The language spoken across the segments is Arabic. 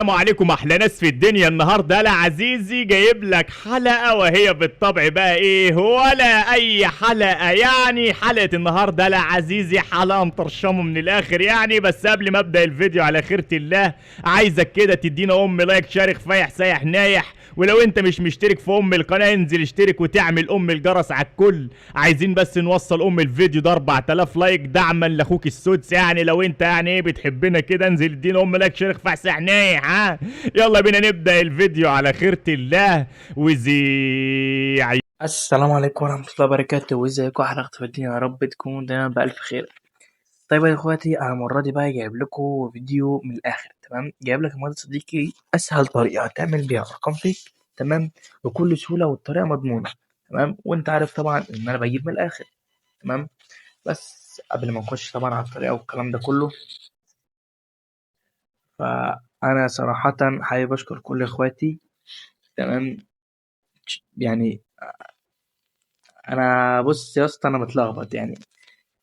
السلام عليكم احلى ناس في الدنيا. النهارده انا عزيزي جايب لك حلقه، وهي بالطبع بقى ايه ولا اي حلقه، يعني حلقه النهارده لا عزيزي حلقه مطرشمه من الاخر يعني. بس قبل ما ابدا الفيديو على خيرة الله، عايزك كده تدينا لايك شارك فايح سايح نايح، ولو انت مش مشترك في القناه انزل اشترك وتعمل الجرس على الكل. عايزين بس نوصل الفيديو ده 4000 لايك دعما لاخوك السدس، يعني لو انت يعني ايه بتحبنا كده انزل ادينا لايك شارك فايح سايح نايح. ها يلا بينا نبدا الفيديو على خيرة الله وزي. السلام عليكم ورحمة الله وبركاته، وازيكم يا حلقة في الدنيا؟ يا رب تكونوا دايما بألف خير. طيب يا اخواتي، انا المرة دي بقى جايب لكم فيديو من الآخر. تمام، جايب لك المرة صديقي أسهل طريقة تعمل بيها رقم فيك، تمام، بكل سهولة والطريقة مضمونة. تمام، وانت عارف طبعا ان انا بجيب من الآخر. تمام، بس قبل ما نخش طبعا على الطريقة والكلام ده كله، فأنا صراحة حابب أشكر كل اخواتي. تمام، يعني أنا بص يا اسطى، أنا متلخبط يعني.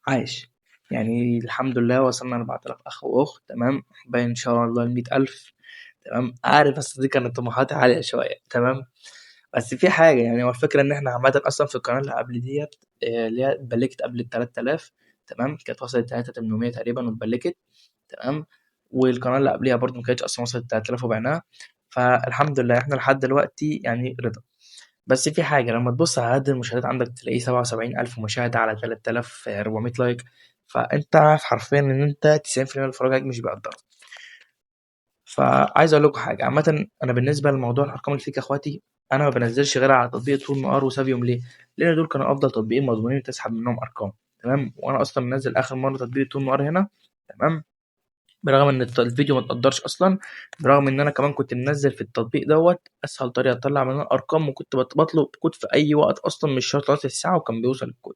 عايش يعني، الحمد لله وصلنا ل4000 أخ وأخت. تمام، باقي إن شاء الله ل100,000. تمام، عارف بس دي كانت طموحاتي عالية شوية. تمام، بس في حاجة يعني، هو الفكرة إن إحنا عامةً أصلًا في القناة اللي قبل ديّة، اللي هي اتبلكت قبل ال3000. تمام، كانت وصلت 3800 تقريبًا واتبلكت. تمام، والقناة اللي قبليها برضه ما كانتش أصلًا وصلت ل3000 وبعناها. فالحمد لله إحنا لحد دلوقتي يعني رضا. بس في حاجة، لما تبص على عدد المشاهدات عندك تلاقيه 77,000 مشاهدة على 3400 لايك. فأنت عارف حرفيا إن أنت 90% من الفرجة عليك مش بيقدروا. فعايز أقول لكم حاجة عامة، أنا بالنسبة لموضوع الأرقام اللي فيك يا إخواتي، أنا ما بنزلش غير على تطبيق طول النهار وسافيوم. ليه؟ لأن دول كانوا أفضل تطبيقين مضمونين تسحب منهم أرقام. تمام، وأنا أصلا منزل آخر مرة تطبيق طول النهار هنا. تمام، برغم إن الفيديو ما اتقدرش أصلا، برغم إن أنا كمان كنت منزل في التطبيق دوت أسهل طريقة أطلع منها أرقام، وكنت بطلب كود في أي وقت أصلا، مش شرط نص الساعة وكان بيوصل الكود.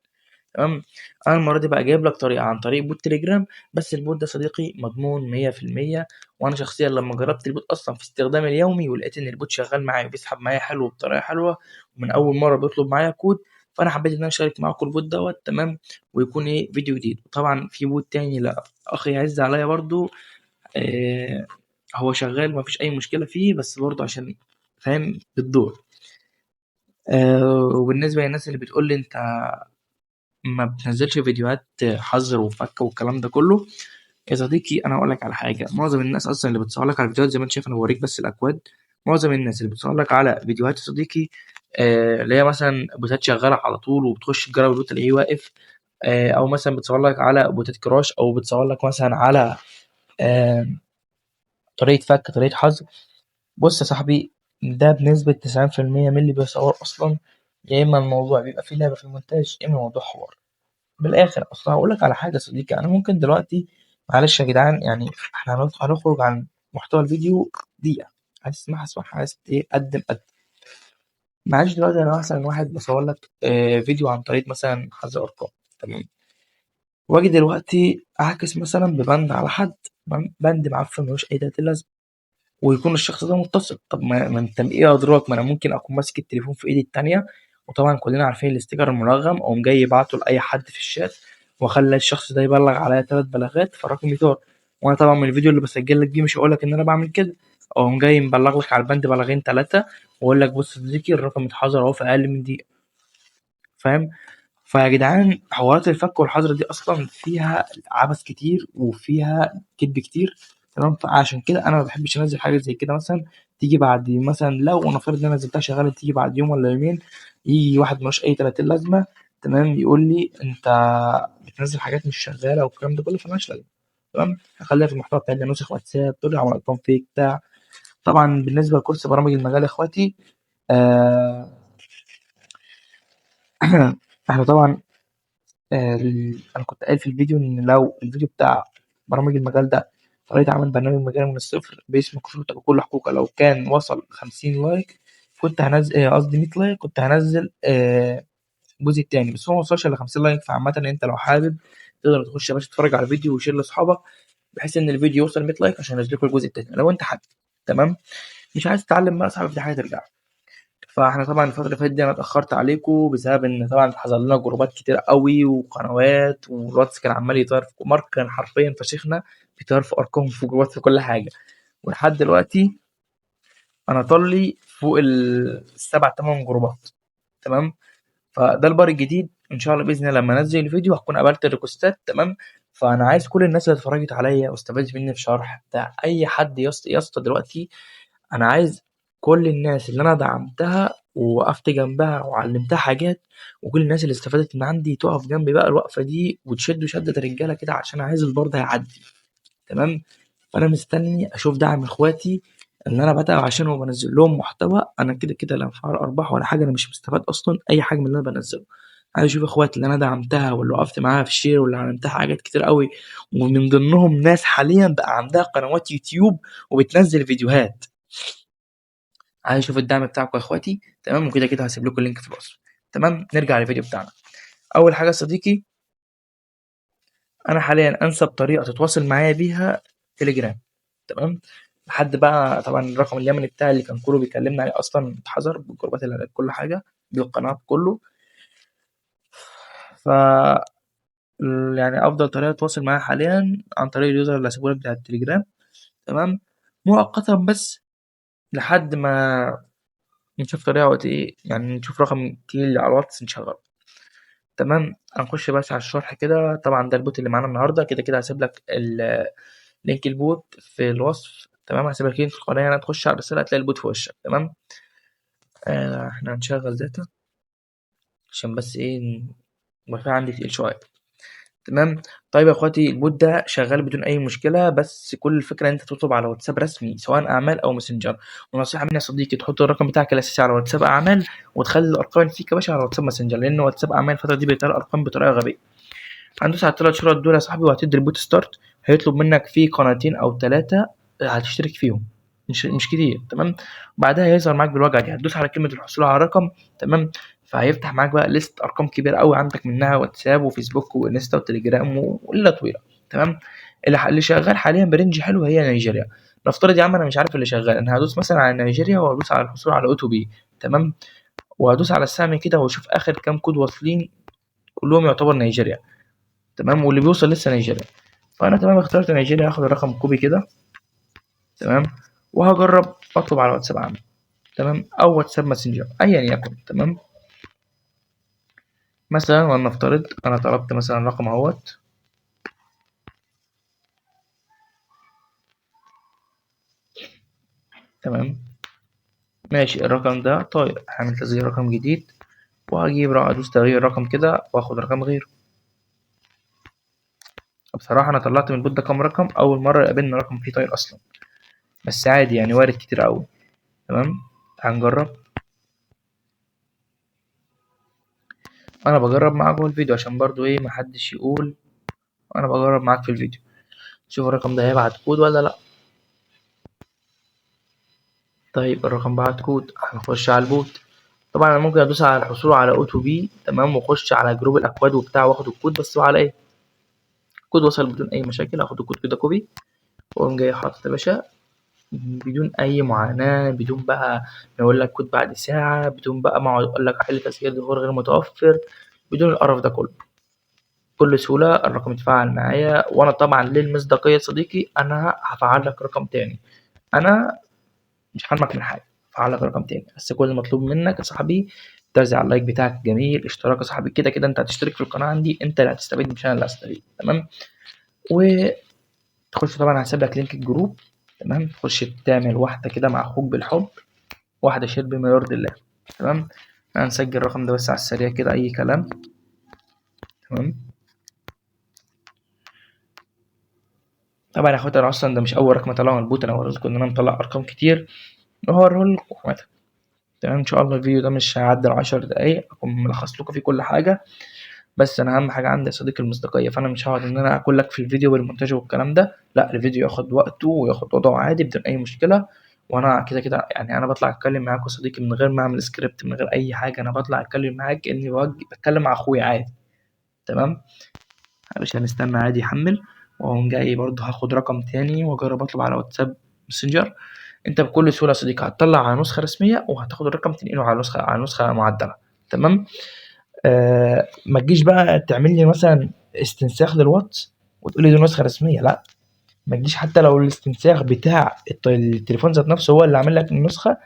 تمام، أنا المرة دي بقى جايب لك طريقة عن طريق بوت تليجرام. بس البوت ده صديقي مضمون 100%. وأنا شخصيا لما جربت البوت أصلا في استخدامي اليومي ولقيت إن البوت شغال معايا وبيسحب معايا حلو بطريقة حلوة، ومن أول مرة بيطلب معايا كود، فأنا حبيت إن أنا أشارك معاكم البوت دوت. تمام، ويكون إيه فيديو جديد. طبعا في بوت تاني لا أخي يعز عليا برضو، آه، هو شغال مفيش أي مشكلة فيه، بس برضه عشان فاهم بالدور. وبالنسبة للناس اللي بتقول لي أنت ما بتنزلش فيديوهات حظر وفك والكلام ده كله، يا صديقي أنا هقول لك على حاجة. معظم الناس أصلا اللي بتصور لك على الفيديوهات زي ما أنت شايف، أنا بوريك بس الأكواد. معظم الناس اللي بتصور لك على فيديوهات يا صديقي، اللي هي مثلا بوتات شغالة على طول وبتخش تجرب البوت تلاقيه واقف، أو مثلا بتصور لك على بوتات كراش، أو بتصور لك مثلا على آه، طريقة فك طريقة حظر. بص يا صاحبي، ده بنسبة 90% من اللي بيصور أصلا، يا إما الموضوع بيبقى فيه لعبة في المونتاج، يا إما الموضوع حوار. من الآخر أصلا هقول لك على حاجة يا صديقي، أنا ممكن دلوقتي، معلش يا جدعان يعني، إحنا هنخرج عن محتوى الفيديو دقيقة. عايز تسمعها اسمعها، عايز إيه قدم قدم. معلش دلوقتي أنا مثلا واحد بصور لك فيديو عن طريق مثلا حظ أرقام. تمام، واجي دلوقتي أعكس مثلا ببند على حد، تمام؟ بند معفن ملوش أي تلاتين لازمة، ويكون الشخص ده متصل. طب ما انت ايه ادراك؟ ما انا ممكن اكون ماسك التليفون في ايدي التانية، وطبعا كلنا عارفين الاستيكر المرغم، او جاي يبعته لاي حد في الشات، واخلي الشخص ده يبلغ عليا 3 بلاغات فالرقم يطار. وانا طبعا من الفيديو اللي بسجل لك دي مش هقول لك ان انا بعمل كده، او جاي مبلغ لك على البند بلاغين 3، واقول لك بص يا صديقي الرقم اتحظر اهو في اقل من دقيقة. فاهم؟ فيا جدعان، حوارات الفك والحظر دي اصلا فيها عبث كتير وفيها كدب كتير. تمام، فعشان كده انا ما بحبش انزل حاجه زي كده مثلا تيجي بعد، مثلا لو نفترض ان انا نزلتها شغاله تيجي بعد يوم ولا يومين يجي واحد ملوش اي 30 لازمه، تمام، يقول لي انت بتنزل حاجات مش شغاله والكلام ده كله، فمالهاش لازمه. تمام، هخليها في المحتوى بتاعي نسخ واتساب تقول لي على ارقام فيك بتاع. طبعا بالنسبه لكورس برامج المجال يا اخواتي، آه احنا طبعا، أنا كنت قايل في الفيديو إن لو الفيديو بتاع برامج المجال ده، طريقة عمل برنامج مجالي من الصفر باسمك وشروطك وكل حقوقك، لو كان وصل 50 لايك كنت هنزل، قصدي 100 لايك كنت هنزل الجزء التاني. بس هو موصلش إلا 50 لايك. فعامة أنت لو حابب تقدر تخش يا باشا تتفرج على الفيديو وشير لأصحابك، بحيث إن الفيديو يوصل 100 لايك عشان ينزل لكم الجزء التاني لو أنت حابب. تمام، مش عايز تتعلم بقى صاحبي، دي حاجة ترجع. فاحنا طبعا الفترة اللي فاتت دي انا اتأخرت عليكم بسبب ان طبعا حصل لنا جروبات كتير قوي وقنوات، والواتس كان عمال يطير في مارك، كان حرفيا فشيخنا بيطير في ارقام في جروبات في كل حاجة. ولحد دلوقتي انا طالي فوق ال7 8 جروبات. تمام. فده البار الجديد ان شاء الله باذن الله. لما انزل الفيديو هكون قبلت الريكوستات. تمام. فانا عايز كل الناس اللي اتفرجت عليا واستفادت مني في شرح بتاع اي حد يا اسطى دلوقتي، انا عايز كل الناس اللي انا دعمتها ووقفت جنبها وعلمتها حاجات، وكل الناس اللي استفادت من عندي تقف جنبي بقى الوقفه دي وتشدوا شده رجاله كده، عشان عايز البار ده يعدي. تمام. فانا مستني اشوف دعم اخواتي اللي انا بتعب عشانه وبنزل لهم محتوى. انا كده كده لا في ارباح ولا حاجه، انا مش مستفاد اصلا اي حاجه من اللي انا بنزله. عايز اشوف اخواتي اللي انا دعمتها واللي وقفت معاها في الشير واللي علمتها حاجات كتير قوي، ومن ضمنهم ناس حاليا بقى عندها قنوات يوتيوب وبتنزل فيديوهات. عايز اشوف الدعم بتاعكم يا اخواتي. تمام. وكده كده هسيب لكم اللينك في الوصف. تمام. نرجع للفيديو بتاعنا. اول حاجه يا صديقي، انا حاليا انسب طريقه تتواصل معايا بيها تليجرام. تمام. لحد بقى طبعا الرقم اليمني بتاعي اللي كان كله بيكلمنا عليه اصلا اتحذر بالجروبات اللي كل حاجه بالقناه كله. ف يعني افضل طريقه تتواصل معايا حاليا عن طريق اليوزر اللي هسيبه لك بتاع التليجرام. تمام. مؤقتا بس لحد ما نشوف طريقه وقت ايه، يعني نشوف رقم تقيل على الواتس نشغله. تمام. هنخش بس على الشرح كده. طبعا ده البوت اللي معانا النهارده. كده كده هسيب لك لينك البوت في الوصف. تمام. هسيب لك لينك في القناه يعني تخش على الرساله هتلاقي البوت في وشك. تمام. احنا هنشغل داتا عشان بس ايه الواي عندي تقيل شويه. تمام. طيب يا اخواتي البوت ده شغال بدون اي مشكله، بس كل الفكره ان انت تطلب على واتساب رسمي سواء اعمال او ماسنجر. ونصيحه مني يا صديقي تحط الرقم بتاعك الاساسي على واتساب اعمال، وتخلي الارقام اللي فيك يا باشا على واتساب ماسنجر، لان واتساب اعمال الفتره دي بيطلع ارقام بطريقه غبيه. هندوس على ال3 شروط دول يا صاحبي وهتدي البوت ستارت. هيطلب منك فيه قناتين او 3 هتشترك فيهم، مش كتير. تمام. بعدها هيظهر معاك بالواجهه دي، هتدوس على كلمه الحصول على رقم. تمام. فهيفتح معاك بقى ليست ارقام كبيره قوي عندك، منها واتساب وفيسبوك وانستا وتليجرام وليله طويله. تمام. اللي شغال حاليا برنج حلو هي نيجيريا. نفترض يا عم انا مش عارف اللي شغال، انا هدوس مثلا على نيجيريا وهدوس على الحصول على اوتو بي. تمام. وهدوس على السهم كده واشوف اخر كام كود واصلين، كلهم يعتبر نيجيريا. تمام. واللي بيوصل لسه نيجيريا. فانا تمام اخترت نيجيريا، هاخد الرقم كوبي كده. تمام. وهجرب اطلب على واتساب عامل. تمام. او واتساب ماسنجر ايا يكن. تمام. مثلا ولنفترض انا طلبت مثلا رقم اهوت. تمام. ماشي. الرقم ده طاير، هعمل تسجيل رقم جديد وهجيب ادوس تغيير رقم كده واخد رقم غيره. بصراحة انا طلعت من البوت ده كام رقم، اول مرة يقابلنا رقم فيه طاير اصلا، بس عادي يعني وارد كتير قوي. تمام. هنجرب. انا بجرب معاك جوه الفيديو عشان برضو ايه محدش يقول انا بجرب معاك في الفيديو. شوف الرقم ده هيبعت كود ولا لا. طيب الرقم بعت كود، هنخش على البوت. طبعا انا ممكن ادوس على الحصول على اوتو بي. تمام. واخش على جروب الاكواد وبتاع واخد الكود، بس هو على ايه الكود وصل بدون اي مشاكل. هاخد الكود كده كوبي واقوم جاي حاطط يا باشا بدون اي معاناه، بدون بقى ما يقول لك كود بعد ساعه، بدون بقى ما اقول لك حل تسجيل ظهور غير متوفر، بدون القرف ده كله. بكل سهوله الرقم اتفعل معايا. وانا طبعا للمصداقيه يا صديقي انا هفعل لك رقم تاني. انا مش حرمك من حاجه، هفعل لك رقم تاني. بس كل المطلوب منك يا صاحبي توزع اللايك بتاعك جميل، اشتراك يا صاحبي. كده كده انت هتشترك في القناه عندي، انت اللي هتستفيد مش انا اللي هستفيد. تمام. وتخش طبعا هسيب لك لينك الجروب. تمام. تخش تعمل واحده كده مع اخوك بالحب، واحده شير بما يرضي الله. تمام. هنسجل الرقم ده بس على السريع كده اي كلام. تمام. طبعا يا اخواتي انا اصلا ده مش اول رقم اطلعه من البوت، انا وريتكم ان انا مطلع ارقام كتير وهوريهولكم عامه. تمام. ان شاء الله الفيديو ده مش هيعدي ال10 دقايق، اكون ملخص لكم فيه كل حاجه. بس انا اهم حاجه عندي يا صديقي المصداقيه، فانا مش هقعد ان انا اقول لك في الفيديو والمونتاج والكلام ده. لا، الفيديو ياخد وقته وياخد وضعه عادي بدون اي مشكله. وانا كده كده يعني انا بطلع اتكلم معاك يا صديقي من غير ما اعمل سكريبت، من غير اي حاجه. انا بطلع اتكلم معاك اني بتكلم مع اخويا عادي. تمام. مش هنستنى عادي يحمل. واقوم جاي برضه هاخد رقم تاني واجرب اطلب على واتساب ماسنجر. انت بكل سهوله يا صديقي هتطلع على نسخه رسميه وهتاخد الرقم تنقله على نسخه معدله. تمام. ما تجيش بقى تعمل لي مثلا استنساخ للواتس وتقول لي دي نسخه رسميه، لا. ما تجيش حتى لو الاستنساخ بتاع التليفون ذات نفسه هو اللي عامل لك النسخة،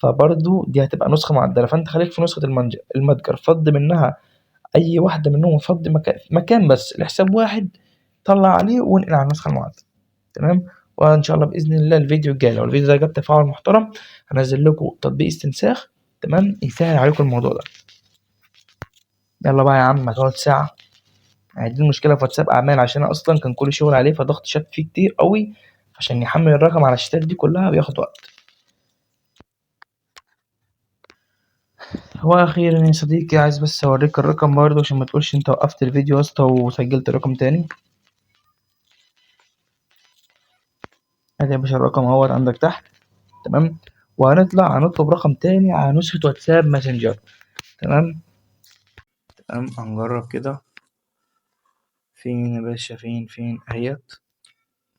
فبرضه دي هتبقى نسخة معدلة. فأنت خليك في نسخة المتجر، فض منها أي واحدة منهم، فض مكان بس لحساب واحد، طلع عليه وانقل على النسخة المعدلة. تمام. وإن شاء الله بإذن الله الفيديو الجاي لو الفيديو ده جاب تفاعل محترم هنزل لكم تطبيق استنساخ، تمام، يسهل عليكم الموضوع ده. يلا بقى يا عم، هتقعد ساعة. دي المشكلة في واتساب أعمال، عشان أنا أصلا كان كل شغل عليه، فضغط شات فيه كتير قوي، عشان يحمل الرقم على الشتات دي كلها بياخد وقت. وأخيرا يا صديقي، عايز بس أوريك الرقم برضه عشان ما تقولش أنت وقفت الفيديو يا اسطى وسجلت الرقم تاني. ادي يا باشا الرقم اهوت عندك تحت. تمام. وهنطلع هنطلب رقم تاني على نسخة واتساب ماسنجر. تمام. تمام، هنجرب كده. فين يا باشا؟ فين اهيت.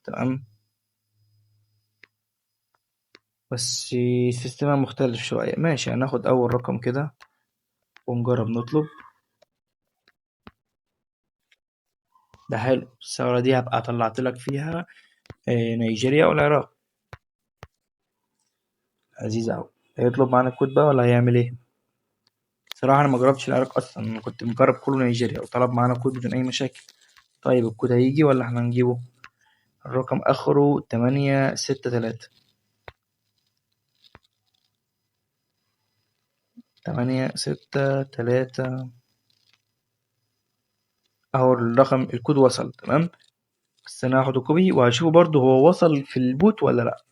تمام. بس سيستمها مختلف شوية. ماشي، هناخد أول رقم كده ونجرب نطلب. ده حلو. الثورة دي هبقى طلعت لك فيها نيجيريا والعراق. لذيذ أوي. هيطلب معانا الكود بقى ولا هيعمل ايه؟ صراحة أنا مجربتش العراق أصلا، أنا كنت مجرب كله نيجيريا وطلب معانا كود بدون أي مشاكل. طيب الكود هيجي ولا احنا هنجيبه؟ الرقم آخره 863. 863 أهو الرقم، الكود وصل. تمام. بس أنا هاخده كوبي وهشوفه برضه هو وصل في البوت ولا لأ.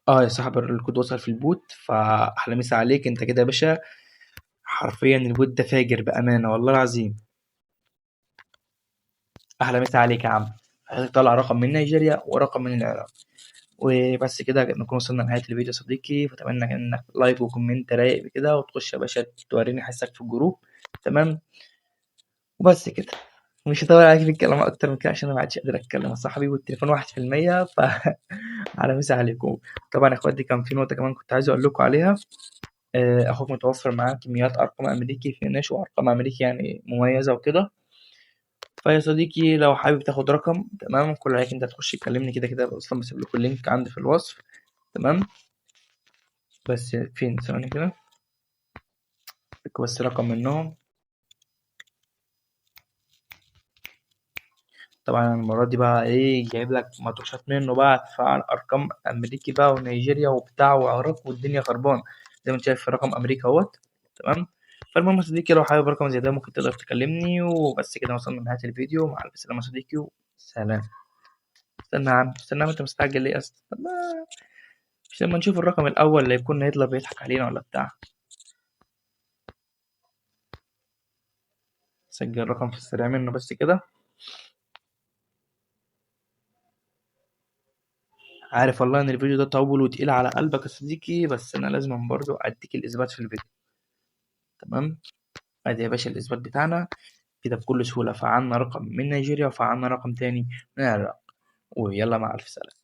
يا صاحبي الكود وصل في البوت، فأحلى مسا عليك أنت كده يا باشا. حرفيا البوت ده فاجر بأمانة والله العظيم. أحلى مسا عليك يا عم. هتطلع رقم من نيجيريا ورقم من العراق. وبس كده نكون وصلنا لنهاية الفيديو يا صديقي، فأتمنى إنك لايك وكومنت رايق كده، وتخش يا باشا توريني حسك في الجروب. تمام. وبس كده. مش هطول عليك في الكلام أكتر من كده عشان أنا معدش قادر أتكلم يا صاحبي، والتليفون 1%. على مسا عليكم. طبعا يا إخواتي كان في نقطة كمان كنت عايز أقول لكم عليها. أخوك متوفر معاه كميات أرقام أمريكي فيناش، وأرقام أمريكي يعني مميزة وكده. فيا صديقي لو حابب تاخد رقم، تمام، كل عليك أنت تخش تكلمني كده كده، أصلا بسيب لكم اللينك عندي في الوصف. تمام. بس فين؟ ثواني كده. بس رقم منهم. طبعا المرة دي بقى ايه، جايب لك مطروشات منه بقى، تفعل ارقام امريكي بقى ونيجيريا وبتاع وعراق والدنيا خربان. زي ما انت شايف في رقم امريكا اهوت. تمام. فالمهم يا صديقي لو حابب رقم زي ده ممكن تقدر تكلمني. وبس كده وصلنا لنهاية الفيديو. مع الف سلامة يا صديقي، وسلام. استنى يا عم، استنى يا عم، انت مستعجل ليه اصلا؟ مش لما نشوف الرقم الاول اللي يكون هتلر بيضحك علينا ولا بتاع. سجل الرقم في السريع منه بس كده. عارف والله ان الفيديو ده طول وتقيل على قلبك يا صديقي، بس انا لازم برضو اديك الاثبات في الفيديو. تمام. ادي يا باشا الاثبات بتاعنا كده بكل سهولة. فعلنا رقم من نيجيريا وفعلنا رقم تاني من العراق. ويلا مع الف سلامة.